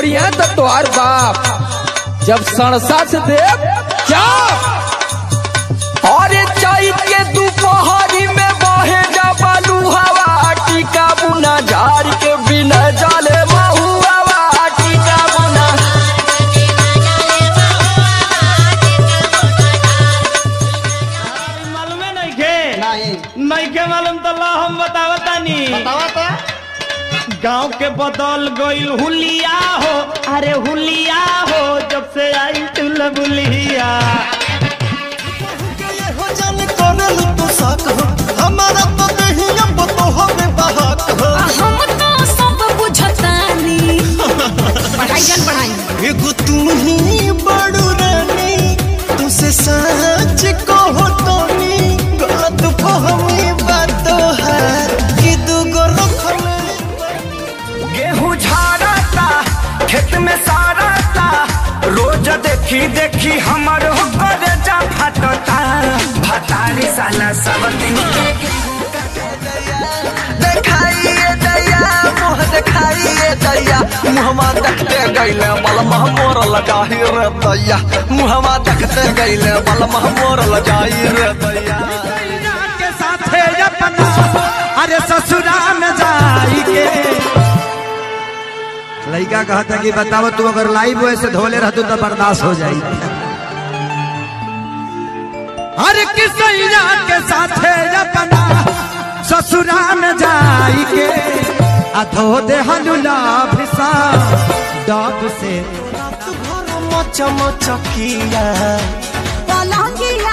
छोड़िया तो तोहार बाप जब सड़सा से देव क्या और चैत के दोपहरी में बहे जा बालू हवा टीका बुना झाड़ के बिना जाले महुआ टीका बुना मालूम नहीं के मालूम तो ला हम बतावतानी गांव के बदल गईल हुलिया हो अरे हुलिया हो जब से आई चुलबुलिया हमारा तो नहीं अब तो हमें बहाक हो हम तो सब बुझतानी पढ़ाई जन पढ़ाई एगो तू ही बड़ू रानी तुसे सच कहो तोनी गलत फहमी बात है कि दुगो रखले गेहूं झाड़ता खेत में सारता रोज देखी देखी हमर होकर जा फटता भतारी साला सब दिन देखाइए दया मुँह देखाइए दया मुहमा देखते गईले बलमा मोर लगाही रे दया मुहमा देखते गईले बलमा मोर लगाही रे दया के साथे अपना अरे ससुरा में जाई के लड़का कहता कि बताओ तू अगर लाइव वैसे धोले रहतू तो बर्दाश्त हो जाई हर किसैया के साथे अपना ससुरा में जाई के अधो दे हनुला भिसा डाक से रात भर मच मच किया पलंगिया